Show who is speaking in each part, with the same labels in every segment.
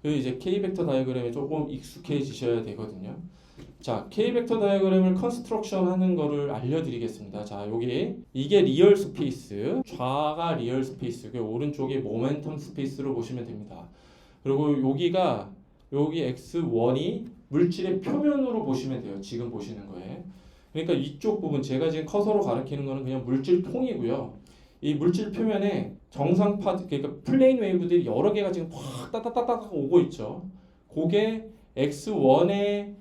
Speaker 1: 그리고 이제 K 벡터 다이어그램에 조금 익숙해지셔야 되거든요. 자, K 벡터 다이어그램을 컨스트럭션 하는 거를 알려드리겠습니다. 자, 여기 이게 리얼 스페이스, 좌가 리얼 스페이스, 그 오른쪽이 모멘텀 스페이스로 보시면 됩니다. 그리고 여기가 여기 x1이 물질의 표면으로 보시면 돼요. 지금 보시는 거에. 그러니까 이쪽 부분 제가 지금 커서로 가리키는 거는 그냥 물질통이고요. 이 물질 표면에 정상 파트, 그러니까 플레인 웨이브들이 여러 개가 지금 확 따따따따 오고 있죠. 그게 x1의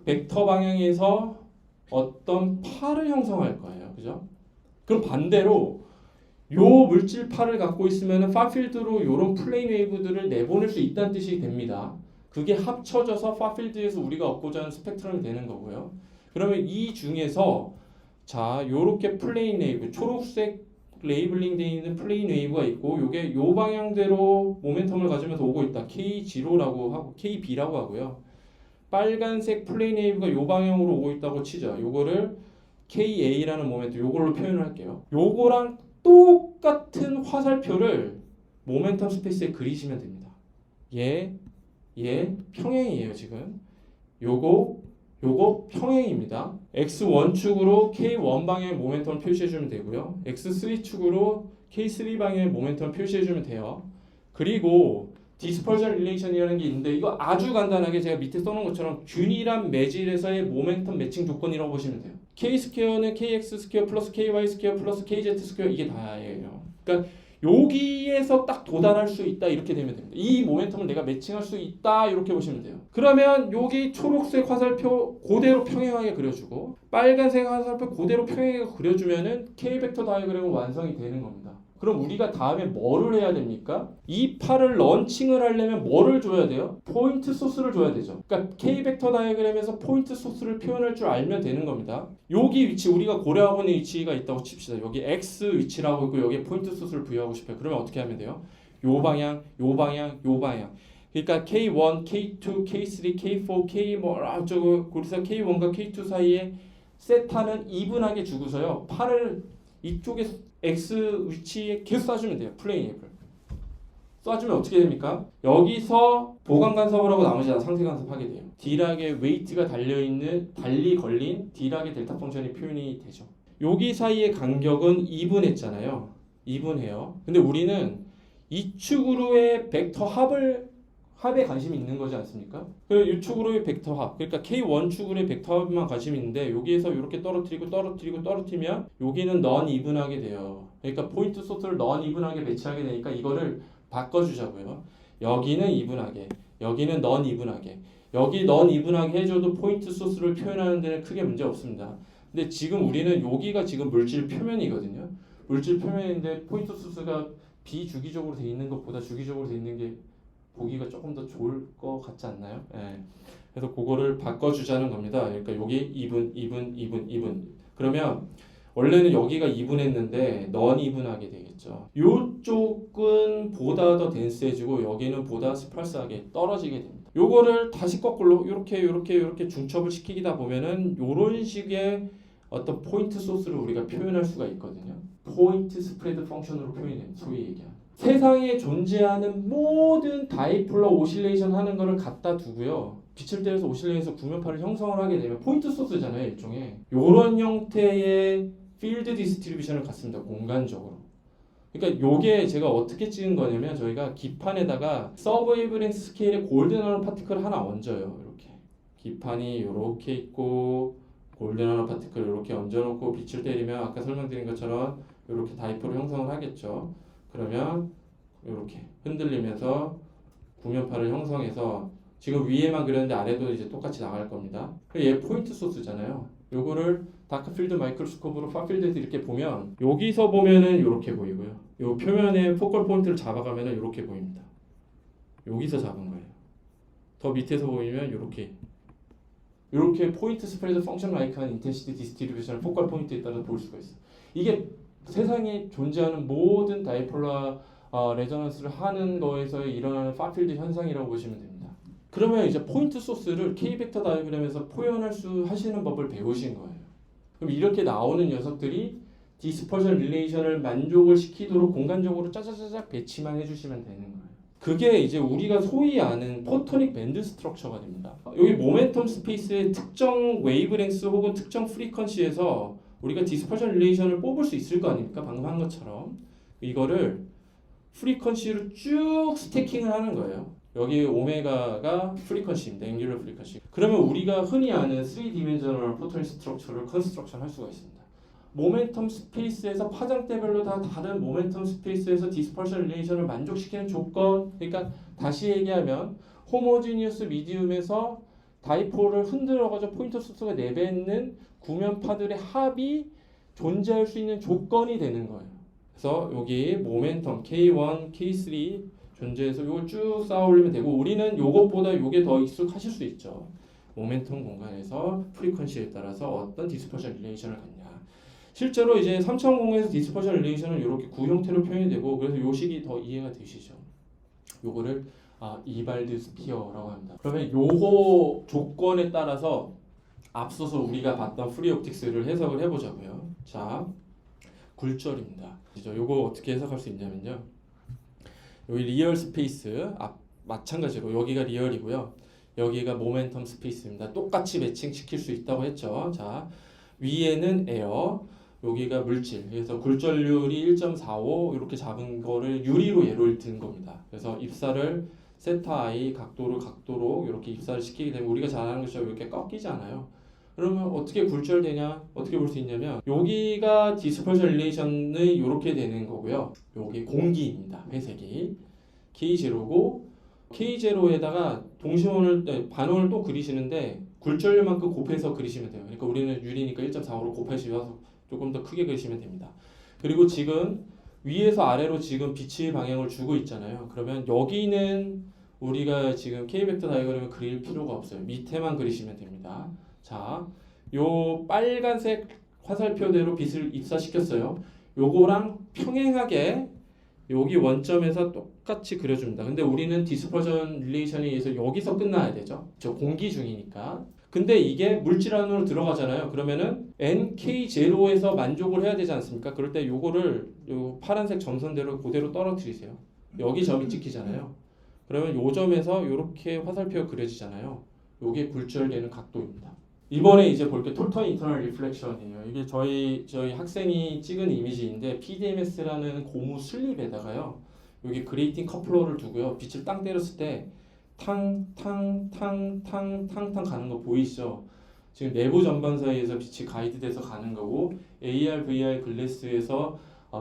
Speaker 1: 벡터 방향에서 어떤 팔을 형성할 거예요. 그죠? 그럼 반대로 요 물질 팔을 갖고 있으면 파필드로 요런 플레인 웨이브들을 내보낼 수 있다는 뜻이 됩니다. 그게 합쳐져서 파필드에서 우리가 얻고자 하는 스펙트럼이 되는 거고요. 그러면 이 중에서 자, 요렇게 플레인 웨이브, 초록색 레이블링 되어 있는 플레인 웨이브가 있고 요게 요 방향대로 모멘텀을 가지면서 오고 있다. K0라고 하고 KB라고 하고요. 빨간색 플레인 웨이브가 요 방향으로 오고 있다고 치죠. 요거를 KA라는 모멘트 요걸로 표현을 할게요. 요거랑 똑같은 화살표를 모멘텀 스페이스에 그리시면 됩니다. 얘 평행이에요, 지금. 요거 평행입니다. x1축으로 k1 방향의 모멘텀을 표시해주면 되고요. x3축으로 k3 방향의 모멘텀을 표시해주면 돼요. 그리고 디스퍼전 릴레이션이라는 게 있는데 이거 아주 간단하게 제가 밑에 써놓은 것처럼 균일한 매질에서의 모멘텀 매칭 조건이라고 보시면 돼요. k 스퀘어는 kx 스퀘어 플러스 ky 스퀘어 플러스 kz 스퀘어 이게 다예요. 그러니까 여기에서 딱 도달할 수 있다 이렇게 되면 됩니다. 이 모멘텀을 내가 매칭할 수 있다 이렇게 보시면 돼요. 그러면 여기 초록색 화살표 그대로 평행하게 그려주고 빨간색 화살표 그대로 평행하게 그려주면은 K 벡터 다이어그램은 완성이 되는 겁니다. 그럼 우리가 다음에 뭐를 해야 됩니까? 이 팔을 런칭을 하려면 뭐를 줘야 돼요? 포인트 소스를 줘야 되죠. 그러니까 K 벡터 다이어그램에서 포인트 소스를 표현할 줄 알면 되는 겁니다. 여기 위치 우리가 고려하고 있는 위치가 있다고 칩시다. 여기 X 위치라고 있고 여기에 포인트 소스를 부여하고 싶어요. 그러면 어떻게 하면 돼요? 요 방향, 요 방향, 요 방향. 그러니까 K1, K2, K3, K4, K 뭐 어쩌고 그래서 K1과 K2 사이에 세타는 이분하게 주고서요. 팔을 이쪽에 X 위치에 계속 쏴주면 돼요. 플레인 앱을 쏴주면 어떻게 됩니까? 여기서 보강 간섭을 하고 나머지 다 상세 간섭하게 돼요. D락의 웨이트가 달리 걸린 D락의 델타 펑션이 표현이 되죠. 여기 사이의 간격은 2분했잖아요. 2분해요. 근데 우리는 이 축으로의 벡터 합에 관심이 있는 거지 않습니까? 그리고 이 축으로의 벡터 합, 그러니까 K1 축으로의 벡터 합만 관심이 있는데 여기에서 이렇게 떨어뜨리면 여기는 넌 이분하게 돼요. 그러니까 포인트 소스를 넌 이분하게 배치하게 되니까 이거를 바꿔주자고요. 여기는 이분하게, 여기는 넌 이분하게, 여기 넌 이분하게 해줘도 포인트 소스를 표현하는 데는 크게 문제 없습니다. 근데 지금 우리는 여기가 지금 물질 표면이거든요. 물질 표면인데 포인트 소스가 비주기적으로 돼 있는 것보다 주기적으로 돼 있는 게 보기가 조금 더 좋을 것 같지 않나요? 예. 그래서 그거를 바꿔주자는 겁니다. 그러니까 여기 2분. 그러면 원래는 여기가 2분했는데 넌 이분하게 되겠죠. 이쪽은 보다 더 덴스해지고 여기는 보다 스팔스하게 떨어지게 됩니다. 요거를 다시 거꾸로 이렇게 중첩을 시키다 보면은 요런 식의 어떤 포인트 소스를 우리가 표현할 수가 있거든요. 포인트 스프레드 펑션으로 표현해요. 소위 얘기하는. 세상에 존재하는 모든 다이폴러 오실레이션 하는 거를 갖다 두고요. 빛을 때려서 오실레이션에서 구면파를 형성을 하게 되면 포인트 소스잖아요. 일종의. 요런 형태의 필드 디스트리뷰션을 갖습니다. 공간적으로. 그러니까 요게 제가 어떻게 찍은 거냐면 저희가 기판에다가 서브웨이브렌스 스케일의 골든 나노 파티클을 하나 얹어요. 이렇게. 기판이 이렇게 있고 골든 나노 파티클을 이렇게 얹어놓고 빛을 때리면 아까 설명드린 것처럼 이렇게 다이폴을 형성을 하겠죠. 그러면 이렇게 흔들리면서 구면파를 형성해서 지금 위에만 그렸는데 아래도 이제 똑같이 나갈 겁니다. 얘 포인트 소스잖아요. 요거를 다크필드 마이크로스코프로 파필드에서 이렇게 보면 여기서 보면은 이렇게 보이고요. 요 표면에 포컬 포인트를 잡아가면은 이렇게 보입니다. 여기서 잡은 거예요. 더 밑에서 보이면 이렇게 포인트 스프레드 펑션 라이크한 인텐시티 디스트리뷰션을 포컬 포인트에 따라 볼 수가 있어요. 이게 세상에 존재하는 모든 다이폴라 레저넌스를 하는 거에서 일어나는 파필드 현상이라고 보시면 됩니다. 그러면 이제 포인트 소스를 K 벡터 다이어그램에서 표현할 수 하시는 법을 배우신 거예요. 그럼 이렇게 나오는 녀석들이 디스퍼전 릴레이션을 만족을 시키도록 공간적으로 짜자자작 배치만 해주시면 되는 거예요. 그게 이제 우리가 소위 아는 포토닉 밴드 스트럭처가 됩니다. 여기 모멘텀 스페이스의 특정 웨이브랭스 혹은 특정 프리퀀시에서 우리가 디스퍼전 릴레이션을 뽑을 수 있을 거 아닙니까? 방금 한 것처럼 이거를 프리퀀시로 쭉 스태킹을 하는 거예요. 여기 오메가가 프리퀀시입니다. 앵귤러 프리퀀시. 그러면 우리가 흔히 아는 3디멘셔널 포토닉 스트럭처를 컨스트럭션 할 수가 있습니다. 모멘텀 스페이스에서 파장대별로 다 다른 모멘텀 스페이스에서 디스퍼션 릴레이션을 만족시키는 조건, 그러니까 다시 얘기하면 호모지니어스 미디움에서 다이폴을 흔들어가지고 포인터 소스가 내뱉는 구면파들의 합이 존재할 수 있는 조건이 되는 거예요. 그래서 여기 모멘텀 K1, K3 존재해서 이걸 쭉 쌓아 올리면 되고, 우리는 요것보다 요게 더 익숙하실 수 있죠. 모멘텀 공간에서 프리퀀시에 따라서 어떤 디스퍼션 릴레이션을 갖냐. 실제로 이제 3차원 공간에서 디스퍼션 릴레이션은 이렇게 구 형태로 표현이 되고, 그래서 요 식이 더 이해가 되시죠. 요거를 이발드 스피어라고 합니다. 그러면 요거 조건에 따라서 앞서서 우리가 봤던 프리 옵틱스를 해석을 해보자고요. 자, 굴절입니다. 요거 어떻게 해석할 수 있냐면요. 여기 리얼 스페이스 마찬가지로 여기가 리얼이고요. 여기가 모멘텀 스페이스입니다. 똑같이 매칭 시킬 수 있다고 했죠. 자, 위에는 에어, 여기가 물질. 그래서 굴절률이 1.45 이렇게 잡은 거를 유리로 예를 든 겁니다. 그래서 입사를 세타 i 각도로 이렇게 입사를 시키게 되면 우리가 잘 아는 것처럼 이렇게 꺾이지 않아요. 그러면 어떻게 굴절되냐? 어떻게 볼 수 있냐면 여기가 디스퍼전 릴레이션이 이렇게 되는 거고요. 여기 공기입니다. 회색이 K0고 K0에다가 동심원을 반원을 또 그리시는데 굴절률만큼 곱해서 그리시면 돼요. 그러니까 우리는 유리니까 1.45로 곱하시면서 조금 더 크게 그리시면 됩니다. 그리고 지금 위에서 아래로 지금 빛의 방향을 주고 있잖아요. 그러면 여기는 우리가 지금 K벡터 다이어그램을 그릴 필요가 없어요. 밑에만 그리시면 됩니다. 자, 요 빨간색 화살표대로 빛을 입사시켰어요. 요거랑 평행하게 여기 원점에서 똑같이 그려줍니다. 근데 우리는 디스퍼전 릴레이션에 의해서 여기서 끝나야 되죠. 저 공기 중이니까. 근데 이게 물질 안으로 들어가잖아요. 그러면은 NK0에서 만족을 해야 되지 않습니까? 그럴 때 요거를 요 파란색 점선대로 그대로 떨어뜨리세요. 여기 점이 찍히잖아요. 그러면 요 점에서 요렇게 화살표가 그려지잖아요. 요게 굴절되는 각도입니다. 이번에 이제 볼 게 톨턴 인터널 리플렉션이에요. 이게 저희 학생이 찍은 이미지인데 PDMS라는 고무 슬립에다가요. 여기 그레이팅 커플러를 두고요. 빛을 땅 때렸을 때 탕탕탕탕탕탕 가는 거 보이시죠? 지금 내부 전반 사이에서 빛이 가이드돼서 가는 거고, AR, VR 글래스에서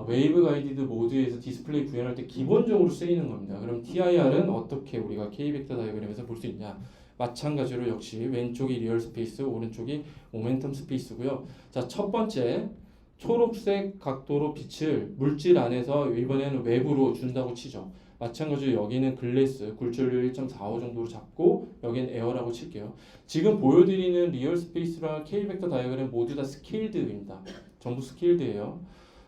Speaker 1: 웨이브 가이디드 모드에서 디스플레이 구현할 때 기본적으로 쓰이는 겁니다. 그럼 TIR은 어떻게 우리가 K벡터 다이어그램에서 볼 수 있냐? 마찬가지로 역시 왼쪽이 리얼 스페이스, 오른쪽이 모멘텀 스페이스고요. 자, 첫 번째 초록색 각도로 빛을 물질 안에서 이번에는 외부로 준다고 치죠. 마찬가지로 여기는 글래스, 굴절률 1.45 정도로 잡고 여기는 에어라고 칠게요. 지금 보여드리는 리얼 스페이스랑 K벡터 다이어그램 모두 다 스케일드입니다. 전부 스케일드예요.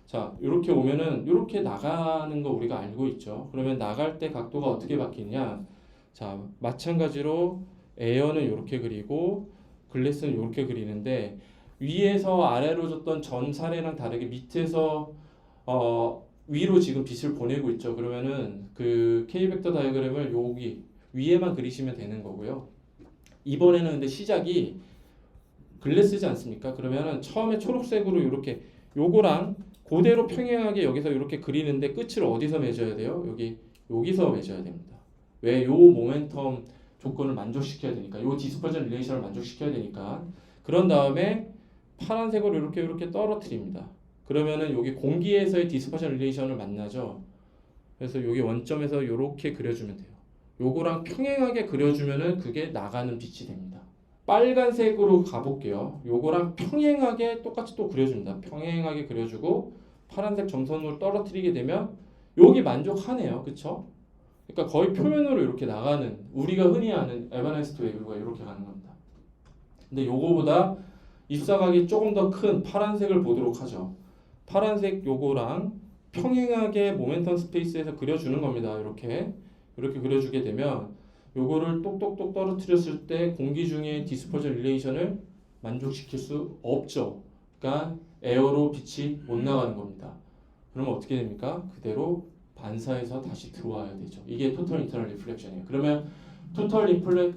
Speaker 1: 자, 이렇게 오면은 이렇게 나가는 거 우리가 알고 있죠. 그러면 나갈 때 각도가 어떻게 바뀌냐? 자, 마찬가지로 에어는 이렇게 그리고 글래스는 이렇게 그리는데, 위에서 아래로 줬던 전 사례랑 다르게 밑에서 위로 지금 빛을 보내고 있죠. 그러면은 그 K벡터 다이어그램을 여기 위에만 그리시면 되는 거고요. 이번에는 근데 시작이 글래스지 않습니까? 그러면은 처음에 초록색으로 이렇게 요거랑 그대로 평행하게 여기서 이렇게 그리는데 끝을 어디서 맺어야 돼요? 여기서 맺어야 됩니다. 왜? 요 모멘텀 조건을 만족시켜야 되니까, 요 디스퍼전 릴레이션을 만족시켜야 되니까. 그런 다음에 파란색으로 이렇게 떨어뜨립니다. 그러면은 여기 공기에서의 디스퍼전 릴레이션을 만나죠. 그래서 여기 원점에서 이렇게 그려주면 돼요. 요거랑 평행하게 그려주면은 그게 나가는 빛이 됩니다. 빨간색으로 가볼게요. 요거랑 평행하게 똑같이 또 그려줍니다. 평행하게 그려주고 파란색 점선으로 떨어뜨리게 되면 여기 만족하네요. 그쵸? 그러니까 거의 표면으로 이렇게 나가는, 우리가 흔히 아는 에바네스트 웨이브가 이렇게 가는 겁니다. 근데 요거보다 입사각이 조금 더 큰 파란색을 보도록 하죠. 파란색 요거랑 평행하게 모멘텀 스페이스에서 그려주는 겁니다. 이렇게 그려주게 되면 요거를 똑똑똑 떨어뜨렸을 때 공기 중에 디스퍼전 릴레이션을 만족시킬 수 없죠. 그러니까 에어로 빛이 못 나가는 겁니다. 그러면 어떻게 됩니까? 그대로 반사해서 다시 들어와야 되죠. 이게 토탈 인터널 리플렉션이에요. 그러면 토탈 리플렉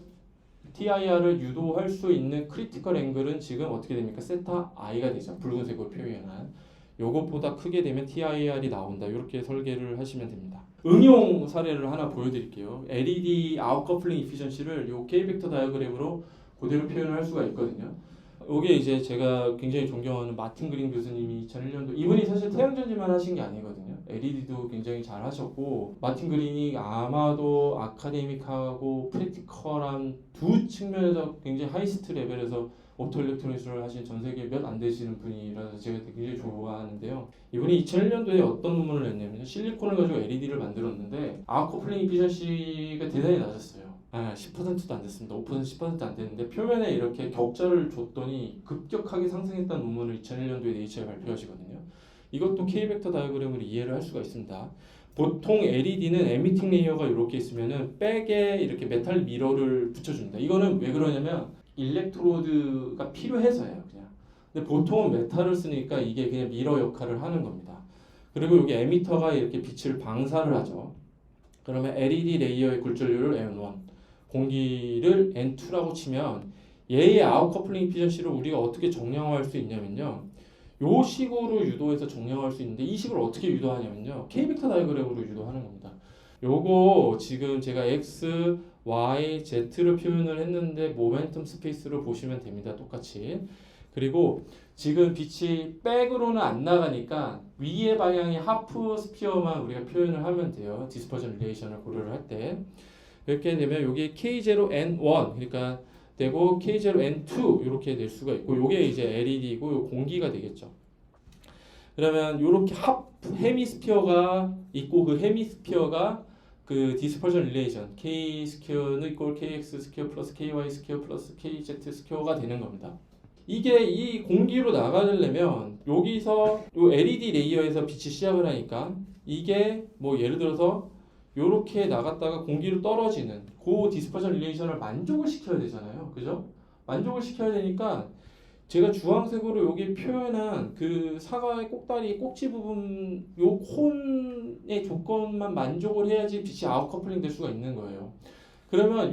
Speaker 1: TIR을 유도할 수 있는 크리티컬 앵글은 지금 어떻게 됩니까? 세타 i가 되죠. 붉은색으로 표현한. 요것보다 크게 되면 TIR이 나온다. 이렇게 설계를 하시면 됩니다. 응용 사례를 하나 보여드릴게요. LED 아웃커플링 이피션시를 요 K벡터 다이어그램으로 그대로 표현을 할 수가 있거든요. 이게 이제 제가 굉장히 존경하는 마틴 그린 교수님이 2001년도 이분이 사실 태양전지만 하신 게 아니거든요. LED도 굉장히 잘 하셨고 마틴 그린이 아마도 아카데믹하고 프랙티컬한 두 측면에서 굉장히 하이스트 레벨에서 옵토일렉트로닉스를 하신 전 세계에 몇 안 되시는 분이라서 제가 굉장히 좋아하는데요. 이분이 2001년도에 어떤 논문을 냈냐면 실리콘을 가지고 LED를 만들었는데 아웃커플링 이피션시가 대단히 낮았어요. 10%도 안 됐습니다. 5% 10%도 안 됐는데 표면에 이렇게 격자를 줬더니 급격하게 상승했다는 논문을 2001년도에 네이처에 발표하시거든요. 이것도 K벡터 다이어그램으로 이해를 할 수가 있습니다. 보통 LED는 에미팅 레이어가 이렇게 있으면은 백에 이렇게 메탈 미러를 붙여줍니다. 이거는 왜 그러냐면 일렉트로드가 필요해서예요, 그냥. 근데 보통은 메탈을 쓰니까 이게 그냥 미러 역할을 하는 겁니다. 그리고 여기 에미터가 이렇게 빛을 방사를 하죠. 그러면 LED 레이어의 굴절률을 N1, 공기를 N2라고 치면 얘의 아웃커플링 이피션시를 우리가 어떻게 정량화할 수 있냐면요. 요 식으로 유도해서 정량화할 수 있는데 이 식을 어떻게 유도하냐면요. K벡터 다이어그램으로 유도하는 겁니다. 요거 지금 제가 X, Y, Z를 표현을 했는데 모멘텀 스페이스로 보시면 됩니다. 똑같이. 그리고 지금 빛이 백으로는 안 나가니까 위의 방향이 하프 스피어만 우리가 표현을 하면 돼요. 디스퍼전 릴레이션을 고려를 할 때. 이렇게 되면 여기 K0N1 그러니까 되고 K0N2 이렇게 될 수가 있고 요게 이제 LED고 요 공기가 되겠죠. 그러면 요렇게 헤미스피어가 있고 그 헤미스피어가 그 디스퍼전 릴레이션 K 스퀘어는 이꼴 KX 스퀘어 플러스 KY 스퀘어 플러스 KZ 스퀘어가 되는 겁니다. 이게 이 공기로 나가려면 여기서 요 LED 레이어에서 빛이 시작을 하니까 이게 뭐 예를 들어서 요렇게 나갔다가 공기로 떨어지는 그 디스퍼전 릴레이션을 만족을 시켜야 되잖아요. 그죠? 만족을 시켜야 되니까 제가 주황색으로 여기 표현한 그 사과의 꼭다리 꼭지 부분 요 콘의 조건만 만족을 해야지 빛이 아웃커플링 될 수가 있는 거예요. 그러면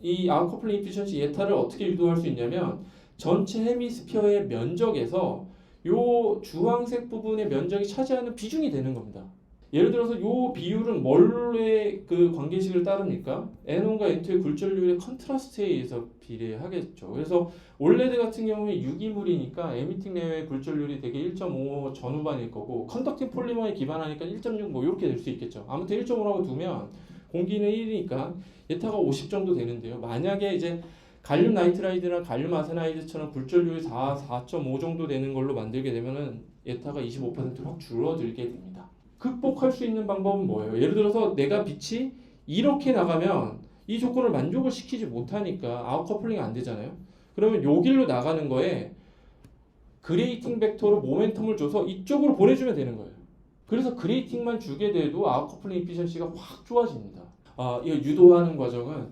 Speaker 1: 이 아웃커플링 이피션시 예타를 어떻게 유도할 수 있냐면 전체 헤미스피어의 면적에서 요 주황색 부분의 면적이 차지하는 비중이 되는 겁니다. 예를 들어서 요 비율은 뭘의 그 관계식을 따릅니까? N1과 N2의 굴절률의 컨트라스트에 의해서 비례하겠죠. 그래서 올레드 같은 경우에 유기물이니까 에미팅 레이어의 굴절률이 되게 1.5 전후반일 거고 컨덕팅 폴리머에 기반하니까 1.6 뭐 이렇게 될 수 있겠죠. 아무튼 1.5라고 두면 공기는 1이니까 예타가 50 정도 되는데요. 만약에 이제 갈륨 나이트라이드나 갈륨 아세나이드처럼 굴절률이 4.5 정도 되는 걸로 만들게 되면은 예타가 25% 확 줄어들게 됩니다. 극복할 수 있는 방법은 뭐예요? 예를 들어서 내가 빛이 이렇게 나가면 이 조건을 만족을 시키지 못하니까 아웃커플링이 안 되잖아요. 그러면 요 길로 나가는 거에 그레이팅 벡터로 모멘텀을 줘서 이쪽으로 보내주면 되는 거예요. 그래서 그레이팅만 주게 돼도 아웃커플링 이피션시가 확 좋아집니다. 이거 유도하는 과정은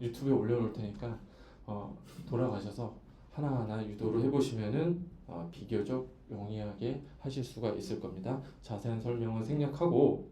Speaker 1: 유튜브에 올려놓을 테니까 돌아가셔서 하나하나 유도를 해보시면은 비교적 용이하게 하실 수가 있을 겁니다. 자세한 설명은 생략하고